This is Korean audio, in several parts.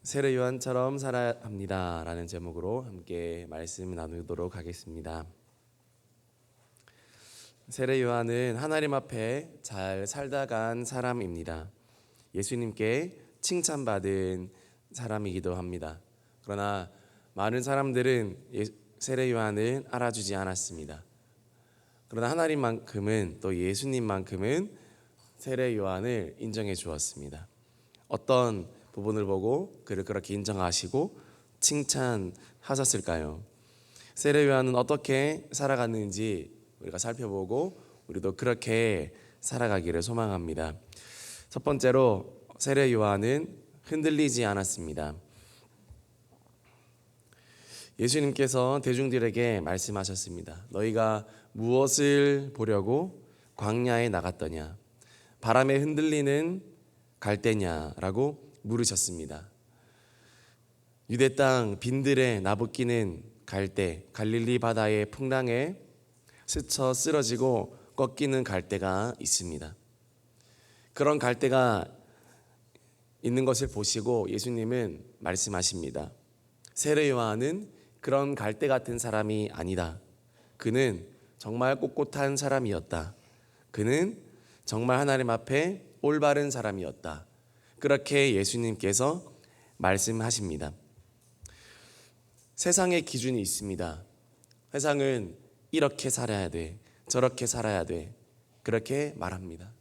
세례 요한처럼 살아야 합니다 라는 제목으로 함께 말씀 나누도록 하겠습니다. 세례 요한은 하나님 앞에 잘 살다 간 사람입니다. 예수님께 칭찬받은 사람이기도 합니다. 그러나 많은 사람들은 세례 요한을 알아주지 않았습니다. 그러나 하나님만큼은 또 예수님만큼은 세례 요한을 인정해 주었습니다. 어떤 부분을 보고 그를 그렇게 인정하시고 칭찬하셨을까요? 세례 요한은 어떻게 살아갔는지 우리가 살펴보고 우리도 그렇게 살아가기를 소망합니다. 첫 번째로 세례 요한은 흔들리지 않았습니다. 예수님께서 대중들에게 말씀하셨습니다. 너희가 무엇을 보려고 광야에 나갔더냐? 바람에 흔들리는 갈대냐라고 물으셨습니다. 유대 땅 빈들에 나부끼는 갈대, 갈릴리 바다의 풍랑에 스쳐 쓰러지고 꺾이는 갈대가 있습니다. 그런 갈대가 있는 것을 보시고 예수님은 말씀하십니다. 세례 요한은 그런 갈대 같은 사람이 아니다. 그는 정말 꼿꼿한 사람이었다. 그는 정말 하나님 앞에 올바른 사람이었다. 그렇게 예수님께서 말씀하십니다. 세상의 기준이 있습니다. 세상은 이렇게 살아야 돼, 저렇게 살아야 돼, 그렇게 말합니다.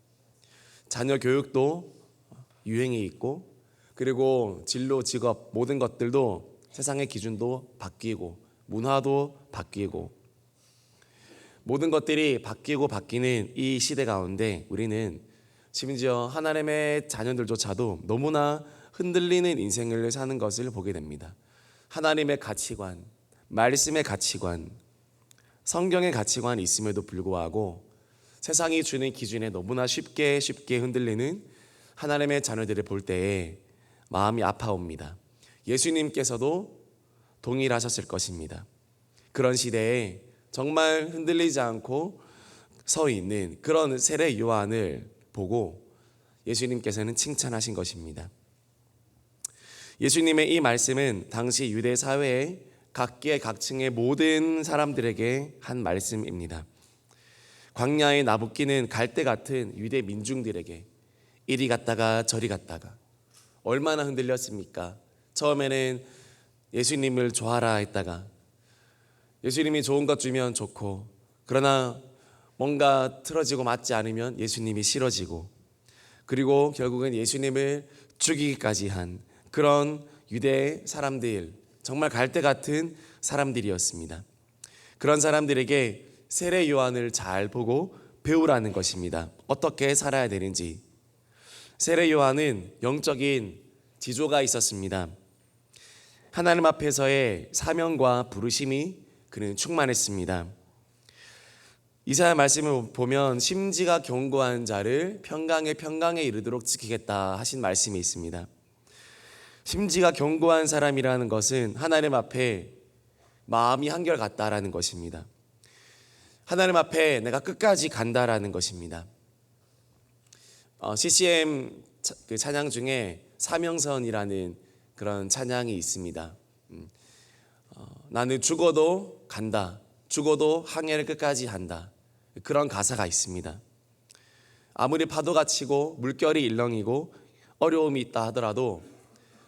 자녀 교육도 유행이 있고, 그리고 진로, 직업 모든 것들도 세상의 기준도 바뀌고 문화도 바뀌고 모든 것들이 바뀌고 바뀌는 이 시대 가운데 우리는 심지어 하나님의 자녀들조차도 너무나 흔들리는 인생을 사는 것을 보게 됩니다. 하나님의 가치관, 말씀의 가치관, 성경의 가치관이 있음에도 불구하고 세상이 주는 기준에 너무나 쉽게 흔들리는 하나님의 자녀들을 볼 때에 마음이 아파옵니다. 예수님께서도 동일하셨을 것입니다. 그런 시대에 정말 흔들리지 않고 서 있는 그런 세례 요한을 보고 예수님께서는 칭찬하신 것입니다. 예수님의 이 말씀은 당시 유대 사회의 각계 각층의 모든 사람들에게 한 말씀입니다. 광야에 나부끼는 갈대 같은 유대 민중들에게 이리 갔다가 저리 갔다가 얼마나 흔들렸습니까? 처음에는 예수님을 좋아라 했다가 예수님이 좋은 것 주면 좋고, 그러나 뭔가 틀어지고 맞지 않으면 예수님이 싫어지고, 그리고 결국은 예수님을 죽이기까지 한 그런 유대 사람들, 정말 갈대 같은 사람들이었습니다. 그런 사람들에게 세례 요한을 잘 보고 배우라는 것입니다. 어떻게 살아야 되는지. 세례 요한은 영적인 지조가 있었습니다. 하나님 앞에서의 사명과 부르심이 그는 충만했습니다. 이사야 말씀을 보면 심지가 견고한 자를 평강에 이르도록 지키겠다 하신 말씀이 있습니다. 심지가 견고한 사람이라는 것은 하나님 앞에 마음이 한결같다라는 것입니다. 하나님 앞에 내가 끝까지 간다라는 것입니다. CCM 그 찬양 중에 사명선이라는 그런 찬양이 있습니다. 나는 죽어도 간다. 죽어도 항해를 끝까지 한다. 그런 가사가 있습니다. 아무리 파도가 치고 물결이 일렁이고 어려움이 있다 하더라도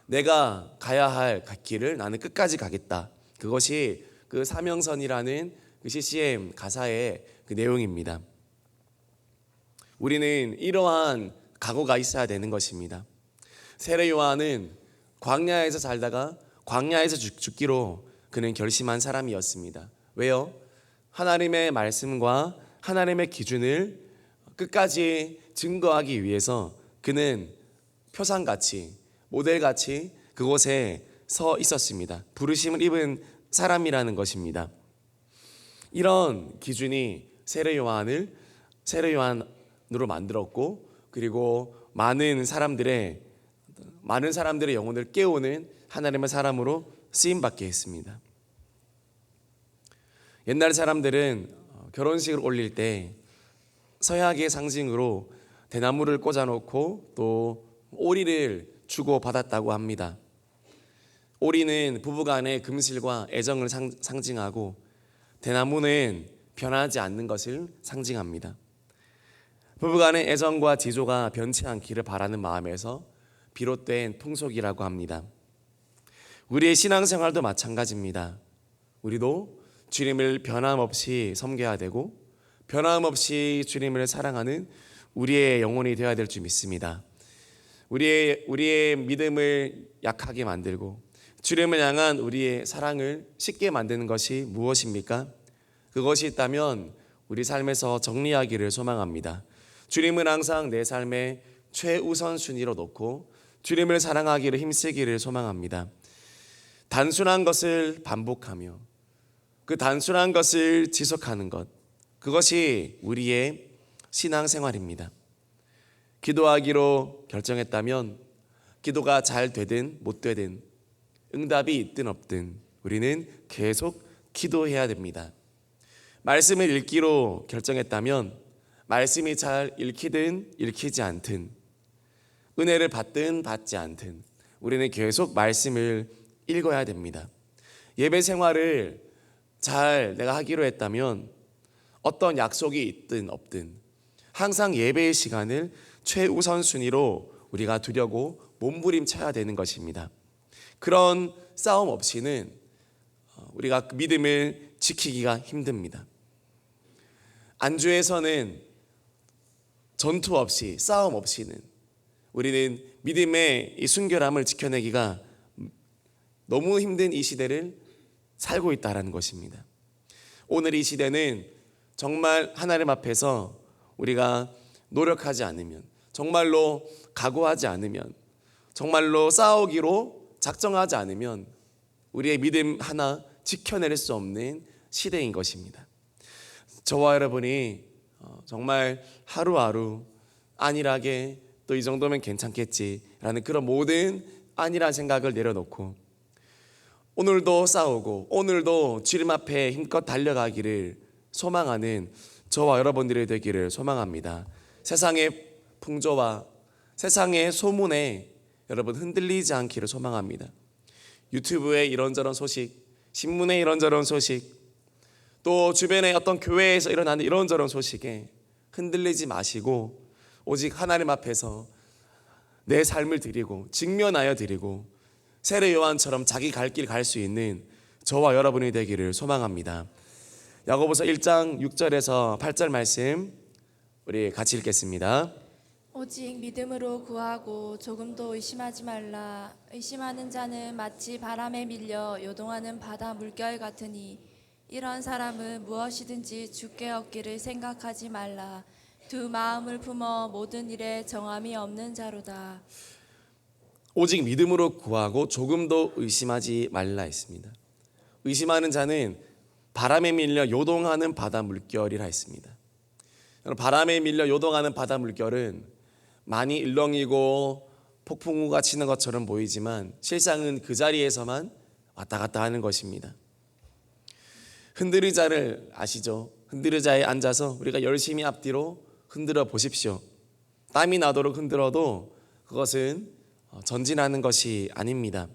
내가 가야 할 길을 나는 끝까지 가겠다. 그것이 그 사명선이라는 그 CCM 가사의 그 내용입니다. 우리는 이러한 각오가 있어야 되는 것입니다. 세례 요한은 광야에서 살다가 광야에서 죽기로 그는 결심한 사람이었습니다. 왜요? 하나님의 말씀과 하나님의 기준을 끝까지 증거하기 위해서 그는 표상같이 모델같이 그곳에 서 있었습니다. 부르심을 입은 사람이라는 것입니다. 이런 기준이 세례 요한으로 만들었고, 그리고 많은 사람들의 영혼을 깨우는 하나님의 사람으로 쓰임받게 했습니다. 옛날 사람들은 결혼식을 올릴 때 서약의 상징으로 대나무를 꽂아놓고 또 오리를 주고 받았다고 합니다. 오리는 부부간의 금실과 애정을 상징하고 대나무는 변하지 않는 것을 상징합니다. 부부간의 애정과 지조가 변치 않기를 바라는 마음에서 비롯된 풍속이라고 합니다. 우리의 신앙생활도 마찬가지입니다. 우리도 주님을 변함없이 섬겨야 되고 변함없이 주님을 사랑하는 우리의 영혼이 되어야 될 줄 믿습니다. 우리의 믿음을 약하게 만들고 주님을 향한 우리의 사랑을 쉽게 만드는 것이 무엇입니까? 그것이 있다면 우리 삶에서 정리하기를 소망합니다. 주님은 항상 내 삶의 최우선 순위로 놓고 주님을 사랑하기를 힘쓰기를 소망합니다. 단순한 것을 반복하며 그 단순한 것을 지속하는 것, 그것이 우리의 신앙생활입니다. 기도하기로 결정했다면 기도가 잘 되든 못 되든 응답이 있든 없든 우리는 계속 기도해야 됩니다. 말씀을 읽기로 결정했다면 말씀이 잘 읽히든 읽히지 않든 은혜를 받든 받지 않든 우리는 계속 말씀을 읽어야 됩니다. 예배 생활을 잘 내가 하기로 했다면 어떤 약속이 있든 없든 항상 예배의 시간을 최우선 순위로 우리가 두려고 몸부림쳐야 되는 것입니다. 그런 싸움 없이는 우리가 믿음을 지키기가 힘듭니다. 안주에서는 전투 없이 싸움 없이는 우리는 믿음의 이 순결함을 지켜내기가 너무 힘든 이 시대를 살고 있다는 것입니다. 오늘 이 시대는 정말 하나님 앞에서 우리가 노력하지 않으면, 정말로 각오하지 않으면, 정말로 싸우기로 작정하지 않으면 우리의 믿음 하나 지켜낼 수 없는 시대인 것입니다. 저와 여러분이 정말 하루하루 안일하게 또 이 정도면 괜찮겠지라는 그런 모든 안일한 생각을 내려놓고 오늘도 싸우고 오늘도 주님 앞에 힘껏 달려가기를 소망하는 저와 여러분들이 되기를 소망합니다. 세상의 풍조와 세상의 소문에 여러분 흔들리지 않기를 소망합니다. 유튜브에 이런저런 소식, 신문에 이런저런 소식, 또 주변에 어떤 교회에서 일어나는 이런저런 소식에 흔들리지 마시고 오직 하나님 앞에서 내 삶을 드리고 직면하여 드리고 세례 요한처럼 자기 갈 길 갈 수 있는 저와 여러분이 되기를 소망합니다. 야고보서 1장 6절에서 8절 말씀 우리 같이 읽겠습니다. 오직 믿음으로 구하고 조금도 의심하지 말라. 의심하는 자는 마치 바람에 밀려 요동하는 바다 물결 같으니 이런 사람은 무엇이든지 주께 얻기를 생각하지 말라. 두 마음을 품어 모든 일에 정함이 없는 자로다. 오직 믿음으로 구하고 조금도 의심하지 말라 했습니다. 의심하는 자는 바람에 밀려 요동하는 바다 물결이라 했습니다. 바람에 밀려 요동하는 바다 물결은 많이 일렁이고 폭풍우가 치는 것처럼 보이지만 실상은 그 자리에서만 왔다 갔다 하는 것입니다. 흔들의자를 아시죠? 흔들의자에 앉아서 우리가 열심히 앞뒤로 흔들어 보십시오. 땀이 나도록 흔들어도 그것은 전진하는 것이 아닙니다.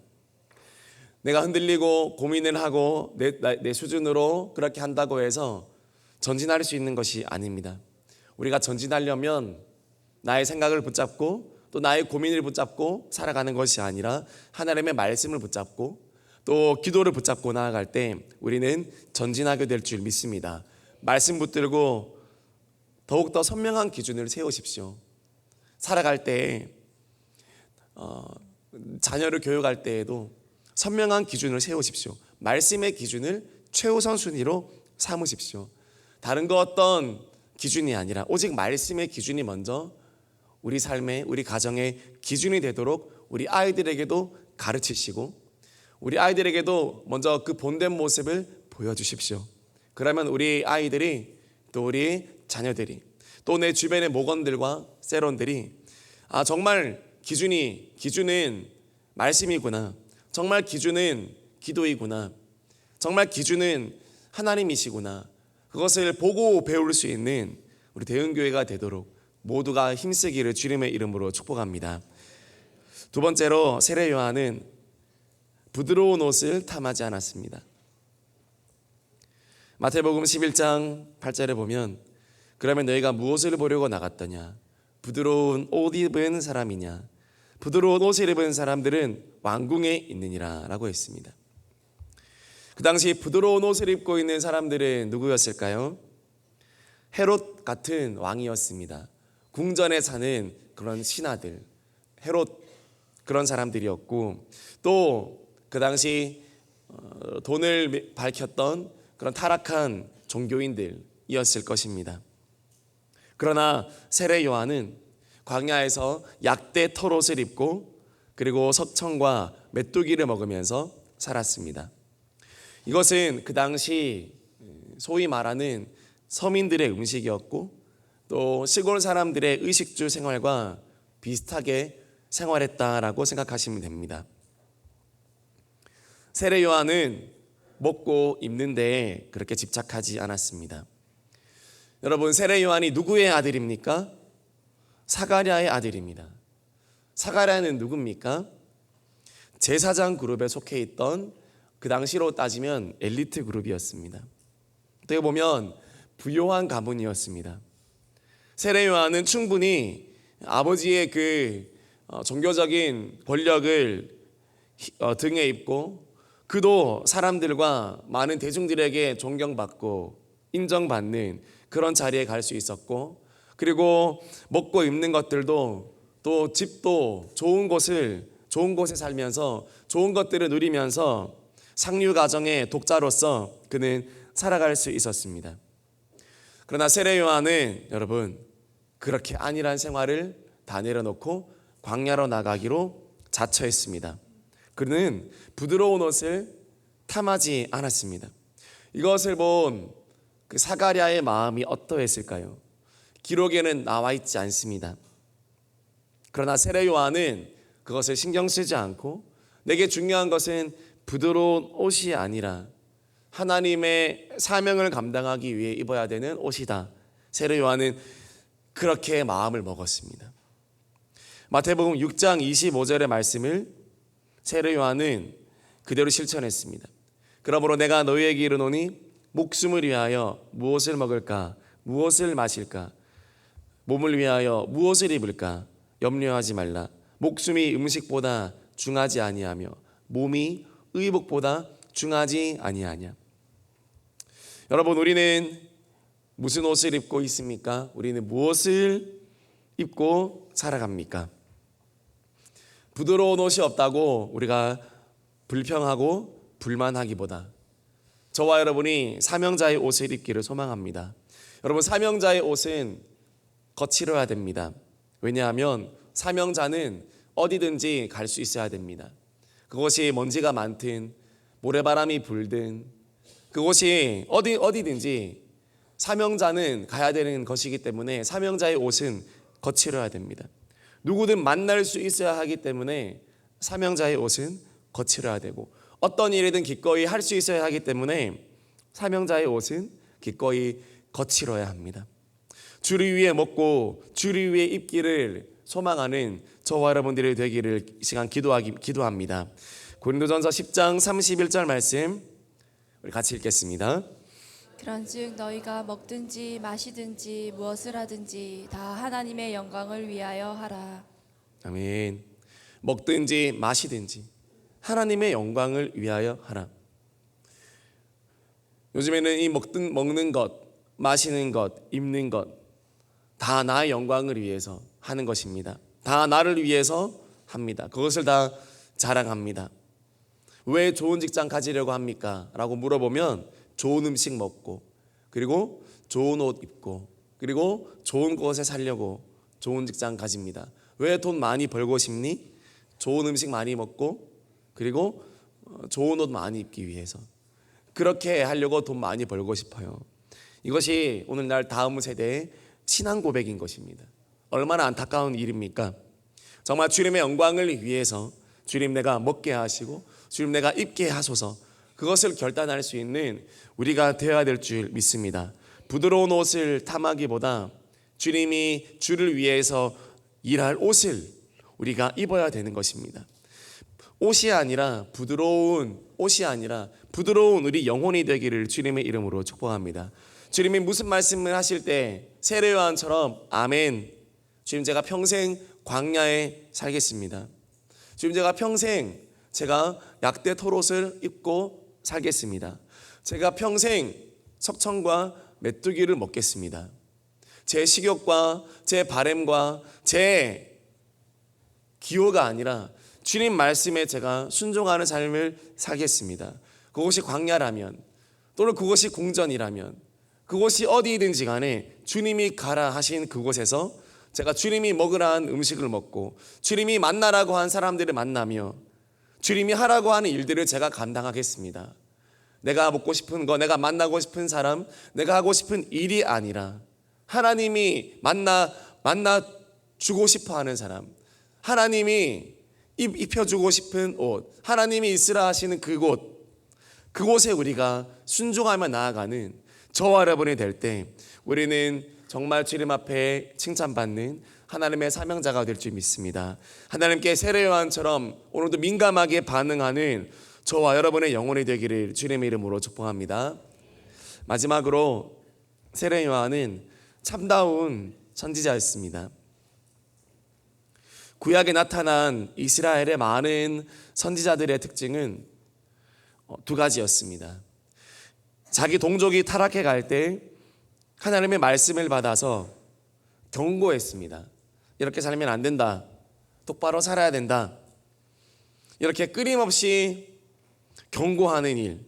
내가 흔들리고 고민을 하고 내 수준으로 그렇게 한다고 해서 전진할 수 있는 것이 아닙니다. 우리가 전진하려면 나의 생각을 붙잡고 또 나의 고민을 붙잡고 살아가는 것이 아니라 하나님의 말씀을 붙잡고 또 기도를 붙잡고 나아갈 때 우리는 전진하게 될 줄 믿습니다. 말씀 붙들고 더욱더 선명한 기준을 세우십시오. 살아갈 때 자녀를 교육할 때에도 선명한 기준을 세우십시오. 말씀의 기준을 최우선 순위로 삼으십시오. 다른 거 어떤 기준이 아니라 오직 말씀의 기준이 먼저 우리 삶의 우리 가정의 기준이 되도록 우리 아이들에게도 가르치시고 우리 아이들에게도 먼저 그 본된 모습을 보여주십시오. 그러면 우리 아이들이 또 우리 자녀들이 또 내 주변의 목원들과 세론들이 정말 기준은 말씀이구나. 정말 기준은 기도이구나. 정말 기준은 하나님이시구나. 그것을 보고 배울 수 있는 우리 대흥교회가 되도록 모두가 힘쓰기를 주님의 이름으로 축복합니다. 두 번째로 세례 요한은 부드러운 옷을 탐하지 않았습니다. 마태복음 11장 8절에 보면 그러면 너희가 무엇을 보려고 나갔더냐? 부드러운 옷 입은 사람이냐? 부드러운 옷을 입은 사람들은 왕궁에 있느니라 라고 했습니다. 그 당시 부드러운 옷을 입고 있는 사람들은 누구였을까요? 헤롯 같은 왕이었습니다. 궁전에 사는 그런 신하들, 헤롯 그런 사람들이었고, 또 그 당시 돈을 밝혔던 그런 타락한 종교인들이었을 것입니다. 그러나 세례 요한은 광야에서 약대 털옷을 입고 그리고 석청과 메뚜기를 먹으면서 살았습니다. 이것은 그 당시 소위 말하는 서민들의 음식이었고 또 시골 사람들의 의식주 생활과 비슷하게 생활했다라고 생각하시면 됩니다. 세례 요한은 먹고 입는 데에 그렇게 집착하지 않았습니다. 여러분, 세례 요한이 누구의 아들입니까? 사가랴의 아들입니다. 사가랴는 누굽니까? 제사장 그룹에 속해 있던 그 당시로 따지면 엘리트 그룹이었습니다. 어떻게 보면 부요한 가문이었습니다. 세례 요한은 충분히 아버지의 그 종교적인 권력을 등에 입고 그도 사람들과 많은 대중들에게 존경받고 인정받는 그런 자리에 갈 수 있었고, 그리고 먹고 입는 것들도 또 집도 좋은 곳에 살면서 좋은 것들을 누리면서 상류 가정의 독자로서 그는 살아갈 수 있었습니다. 그러나 세례 요한은 여러분 그렇게 안일한 생활을 다 내려놓고 광야로 나가기로 자처했습니다. 그는 부드러운 옷을 탐하지 않았습니다. 이것을 본 그 사가랴의 마음이 어떠했을까요? 기록에는 나와 있지 않습니다. 그러나 세례 요한은 그것을 신경 쓰지 않고 내게 중요한 것은 부드러운 옷이 아니라 하나님의 사명을 감당하기 위해 입어야 되는 옷이다. 세례 요한은 그렇게 마음을 먹었습니다. 마태복음 6장 25절의 말씀을 세례 요한은 그대로 실천했습니다. 그러므로 내가 너희에게 이르노니 목숨을 위하여 무엇을 먹을까? 무엇을 마실까? 몸을 위하여 무엇을 입을까? 염려하지 말라. 목숨이 음식보다 중하지 아니하며 몸이 의복보다 중하지 아니하냐. 여러분, 우리는 무슨 옷을 입고 있습니까? 우리는 무엇을 입고 살아갑니까? 부드러운 옷이 없다고 우리가 불평하고 불만하기보다 저와 여러분이 사명자의 옷을 입기를 소망합니다. 여러분, 사명자의 옷은 거칠어야 됩니다. 왜냐하면 사명자는 어디든지 갈 수 있어야 됩니다. 그것이 먼지가 많든 모래바람이 불든 그곳이 어디든지 사명자는 가야 되는 것이기 때문에 사명자의 옷은 거칠어야 됩니다. 누구든 만날 수 있어야 하기 때문에 사명자의 옷은 거칠어야 되고 어떤 일이든 기꺼이 할 수 있어야 하기 때문에 사명자의 옷은 기꺼이 거칠어야 합니다. 주를 위해 먹고 주를 위해 입기를 소망하는 저와 여러분들이 되기를 이 시간 기도합니다. 고린도전서 10장 31절 말씀 우리 같이 읽겠습니다. 그런즉 너희가 먹든지 마시든지 무엇을 하든지 다 하나님의 영광을 위하여 하라. 아멘. 먹든지 마시든지 하나님의 영광을 위하여 하라. 요즘에는 이 먹는 것, 마시는 것, 입는 것 다 나의 영광을 위해서 하는 것입니다. 다 나를 위해서 합니다. 그것을 다 자랑합니다. 왜 좋은 직장 가지려고 합니까? 라고 물어보면 좋은 음식 먹고 그리고 좋은 옷 입고 그리고 좋은 곳에 살려고 좋은 직장 가집니다. 왜 돈 많이 벌고 싶니? 좋은 음식 많이 먹고 그리고 좋은 옷 많이 입기 위해서 그렇게 하려고 돈 많이 벌고 싶어요. 이것이 오늘날 다음 세대의 신앙 고백인 것입니다. 얼마나 안타까운 일입니까? 정말 주님의 영광을 위해서 주님 내가 먹게 하시고 주님 내가 입게 하소서 그것을 결단할 수 있는 우리가 되어야 될 줄 믿습니다. 부드러운 옷을 탐하기보다 주님이 주를 위해서 일할 옷을 우리가 입어야 되는 것입니다. 옷이 아니라 부드러운 옷이 아니라 부드러운 우리 영혼이 되기를 주님의 이름으로 축복합니다. 주님이 무슨 말씀을 하실 때 세례 요한처럼 아멘, 주님 제가 평생 광야에 살겠습니다. 주님 제가 평생 제가 약대 털옷을 입고 살겠습니다. 제가 평생 석청과 메뚜기를 먹겠습니다. 제 식욕과 제 바램과 제 기호가 아니라 주님 말씀에 제가 순종하는 삶을 살겠습니다. 그것이 광야라면 또는 그것이 궁전이라면 그것이 어디든지 간에 주님이 가라 하신 그곳에서 제가 주님이 먹으라 한 음식을 먹고 주님이 만나라고 한 사람들을 만나며 주님이 하라고 하는 일들을 제가 감당하겠습니다. 내가 먹고 싶은 거, 내가 만나고 싶은 사람, 내가 하고 싶은 일이 아니라 하나님이 만나 주고 싶어 하는 사람, 하나님이 입혀주고 싶은 옷, 하나님이 있으라 하시는 그곳에 우리가 순종하며 나아가는 저와 여러분이 될 때 우리는 정말 주님 앞에 칭찬받는 하나님의 사명자가 될 줄 믿습니다. 하나님께 세례 요한처럼 오늘도 민감하게 반응하는 저와 여러분의 영혼이 되기를 주님의 이름으로 축복합니다. 마지막으로 세례 요한은 참다운 선지자였습니다. 구약에 나타난 이스라엘의 많은 선지자들의 특징은 두 가지였습니다. 자기 동족이 타락해 갈 때 하나님의 말씀을 받아서 경고했습니다. 이렇게 살면 안 된다. 똑바로 살아야 된다. 이렇게 끊임없이 경고하는 일,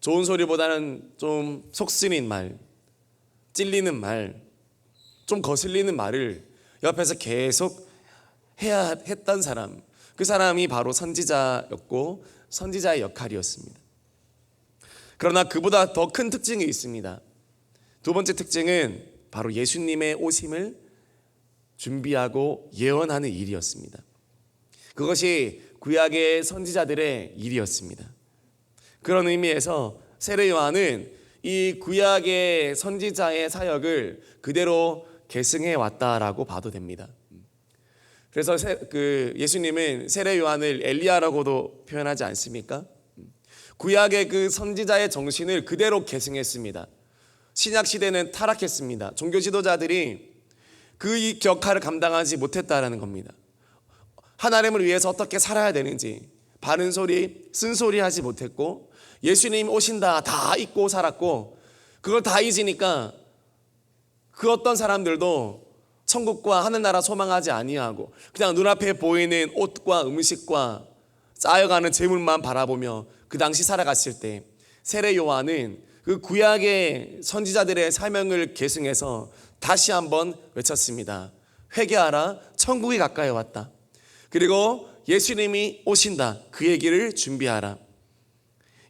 좋은 소리보다는 좀 속쓰린 말, 찔리는 말, 좀 거슬리는 말을 옆에서 계속 했던 사람, 그 사람이 바로 선지자였고 선지자의 역할이었습니다. 그러나 그보다 더 큰 특징이 있습니다. 두 번째 특징은 바로 예수님의 오심을 준비하고 예언하는 일이었습니다. 그것이 구약의 선지자들의 일이었습니다. 그런 의미에서 세례 요한은 이 구약의 선지자의 사역을 그대로 계승해 왔다라고 봐도 됩니다. 그래서 예수님은 세례 요한을 엘리야라고도 표현하지 않습니까? 구약의 그 선지자의 정신을 그대로 계승했습니다. 신약 시대는 타락했습니다. 종교 지도자들이 그 역할을 감당하지 못했다라는 겁니다. 하나님을 위해서 어떻게 살아야 되는지 바른 소리, 쓴소리 하지 못했고 예수님 오신다 다 잊고 살았고 그걸 다 잊으니까 그 어떤 사람들도 천국과 하늘나라 소망하지 아니하고 그냥 눈앞에 보이는 옷과 음식과 쌓여가는 재물만 바라보며 그 당시 살아갔을 때 세례 요한은 그 구약의 선지자들의 사명을 계승해서 다시 한번 외쳤습니다. 회개하라, 천국이 가까이 왔다. 그리고 예수님이 오신다, 그 얘기를 준비하라.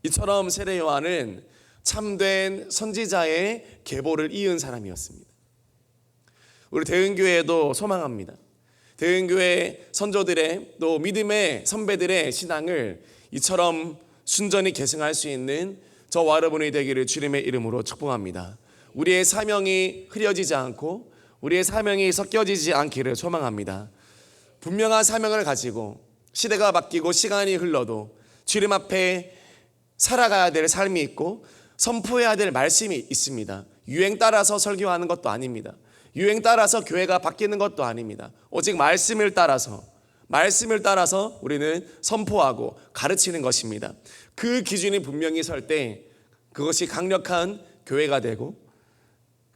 이처럼 세례 요한은 참된 선지자의 계보를 이은 사람이었습니다. 우리 대은교회도 소망합니다. 대은교회 선조들의 또 믿음의 선배들의 신앙을 이처럼 순전히 계승할 수 있는 저와 여러분이 되기를 주님의 이름으로 축복합니다. 우리의 사명이 흐려지지 않고 우리의 사명이 섞여지지 않기를 소망합니다. 분명한 사명을 가지고 시대가 바뀌고 시간이 흘러도 주님 앞에 살아가야 될 삶이 있고 선포해야 될 말씀이 있습니다. 유행 따라서 설교하는 것도 아닙니다. 유행 따라서 교회가 바뀌는 것도 아닙니다. 오직 말씀을 따라서 우리는 선포하고 가르치는 것입니다. 그 기준이 분명히 설 때 그것이 강력한 교회가 되고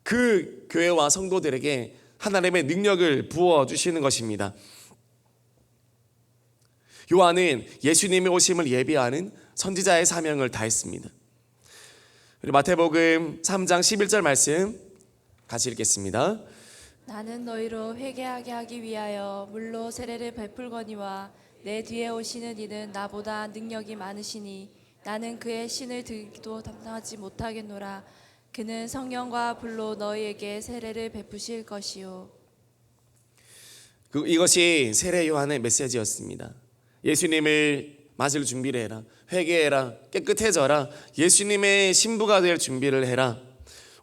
그 교회와 성도들에게 하나님의 능력을 부어주시는 것입니다. 요한은 예수님의 오심을 예비하는 선지자의 사명을 다했습니다. 우리 마태복음 3장 11절 말씀 같이 읽겠습니다. 나는 너희로 회개하게 하기 위하여 물로 세례를 베풀거니와 내 뒤에 오시는 이는 나보다 능력이 많으시니 나는 그의 신을 들기도 담당하지 못하겠노라. 그는 성령과 불로 너희에게 세례를 베푸실 것이요. 이것이 세례 요한의 메시지였습니다. 예수님을 맞을 준비를 해라. 회개해라. 깨끗해져라. 예수님의 신부가 될 준비를 해라.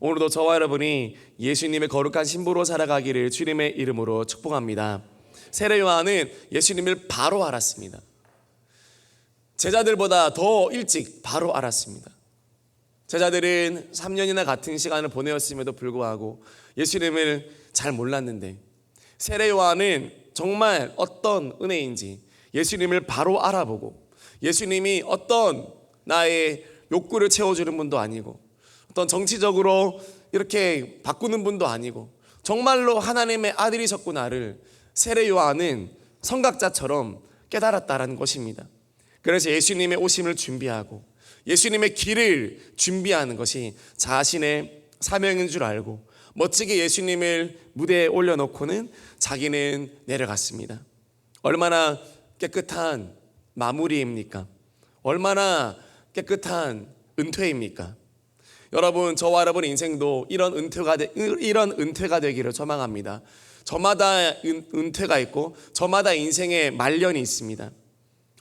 오늘도 저와 여러분이 예수님의 거룩한 신부로 살아가기를 주님의 이름으로 축복합니다. 세례 요한은 예수님을 바로 알았습니다. 제자들보다 더 일찍 바로 알았습니다. 제자들은 3년이나 같은 시간을 보내었음에도 불구하고 예수님을 잘 몰랐는데, 세례 요한은 정말 어떤 은혜인지 예수님을 바로 알아보고, 예수님이 어떤 나의 욕구를 채워주는 분도 아니고, 어떤 정치적으로 이렇게 바꾸는 분도 아니고, 정말로 하나님의 아들이셨구나를 세례 요한은 성각자처럼 깨달았다라는 것입니다. 그래서 예수님의 오심을 준비하고 예수님의 길을 준비하는 것이 자신의 사명인 줄 알고 멋지게 예수님을 무대에 올려놓고는 자기는 내려갔습니다. 얼마나 깨끗한 마무리입니까? 얼마나 깨끗한 은퇴입니까? 여러분, 저와 여러분 인생도 이런 은퇴가 되기를 소망합니다. 저마다 은퇴가 있고 저마다 인생의 말년이 있습니다.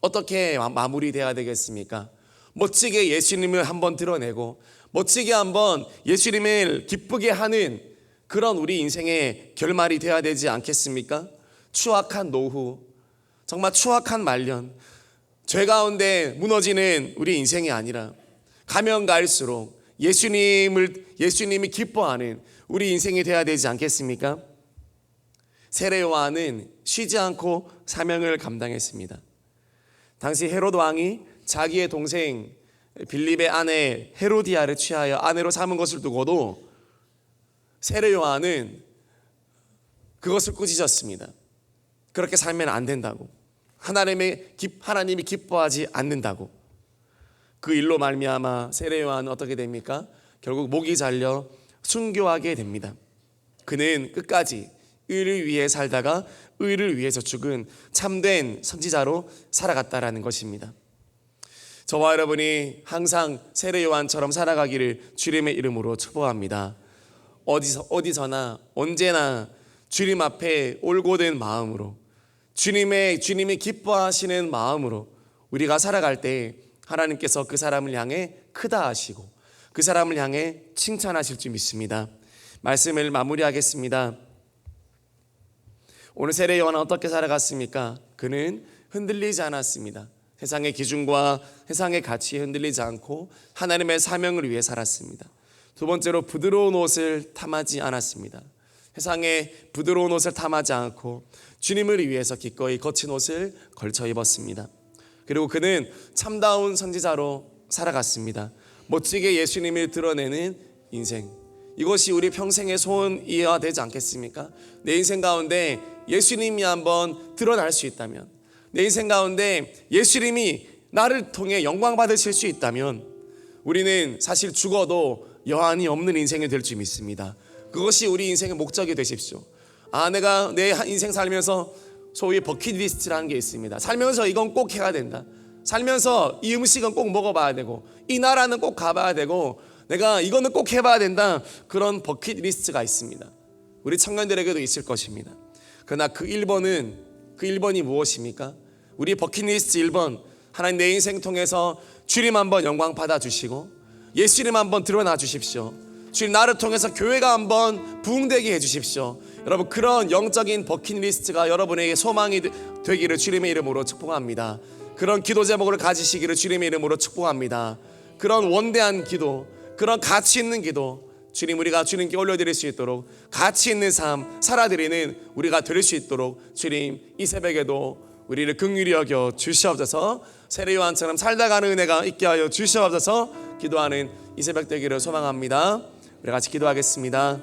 어떻게 마무리돼야 되겠습니까? 멋지게 예수님을 한번 드러내고 멋지게 한번 예수님을 기쁘게 하는 그런 우리 인생의 결말이 되어야 되지 않겠습니까? 추악한 노후, 정말 추악한 말년, 죄 가운데 무너지는 우리 인생이 아니라 가면 갈수록 예수님이 기뻐하는 우리 인생이 되어야 되지 않겠습니까? 세례 요한은 쉬지 않고 사명을 감당했습니다. 당시 헤롯 왕이 자기의 동생 빌립의 아내 헤로디아를 취하여 아내로 삼은 것을 두고도 세례 요한은 그것을 꾸짖었습니다. 그렇게 살면 안 된다고, 하나님이 기뻐하지 않는다고. 그 일로 말미암아 세례 요한은 어떻게 됩니까? 결국 목이 잘려 순교하게 됩니다. 그는 끝까지 의를 위해 살다가 의를 위해서 죽은 참된 선지자로 살아갔다라는 것입니다. 저와 여러분이 항상 세례 요한처럼 살아가기를 주님의 이름으로 축복합니다. 어디서나 언제나 주님 앞에 올곧은 마음으로, 주님이 기뻐하시는 마음으로 우리가 살아갈 때 하나님께서 그 사람을 향해 크다 하시고 그 사람을 향해 칭찬하실 줄 믿습니다. 말씀을 마무리하겠습니다. 오늘 세례 요한은 어떻게 살아갔습니까? 그는 흔들리지 않았습니다. 세상의 기준과 세상의 가치에 흔들리지 않고 하나님의 사명을 위해 살았습니다. 두 번째로 부드러운 옷을 탐하지 않았습니다. 세상에 부드러운 옷을 탐하지 않고 주님을 위해서 기꺼이 거친 옷을 걸쳐 입었습니다. 그리고 그는 참다운 선지자로 살아갔습니다. 멋지게 예수님을 드러내는 인생, 이것이 우리 평생의 소원이어야 되지 않겠습니까? 내 인생 가운데 예수님이 한번 드러날 수 있다면, 내 인생 가운데 예수님이 나를 통해 영광 받으실 수 있다면 우리는 사실 죽어도 여한이 없는 인생이 될 줄 믿습니다. 그것이 우리 인생의 목적이 되십시오. 내가 내 인생 살면서 소위 버킷리스트라는 게 있습니다. 살면서 이건 꼭 해야 된다. 살면서 이 음식은 꼭 먹어봐야 되고 이 나라는 꼭 가봐야 되고 내가 이거는 꼭 해봐야 된다. 그런 버킷리스트가 있습니다. 우리 청년들에게도 있을 것입니다. 그러나 그 1번이 무엇입니까? 우리 버킷리스트 1번, 하나님 내 인생 통해서 주님 한번 영광 받아주시고 예수님 한번 드러나 주십시오. 주님 나를 통해서 교회가 한번 부흥되게 해주십시오. 여러분, 그런 영적인 버킷리스트가 여러분에게 소망이 되기를 주님의 이름으로 축복합니다. 그런 기도 제목을 가지시기를 주님의 이름으로 축복합니다. 그런 원대한 기도, 그런 가치 있는 기도 주님, 우리가 주님께 올려드릴 수 있도록 가치 있는 삶 살아드리는 우리가 될 수 있도록 주님, 이 새벽에도 우리를 긍휼히 여겨 주시옵소서. 세례 요한처럼 살다가는 은혜가 있게 하여 주시옵소서. 기도하는 이 새벽 되기를 소망합니다. 우리 같이 기도하겠습니다.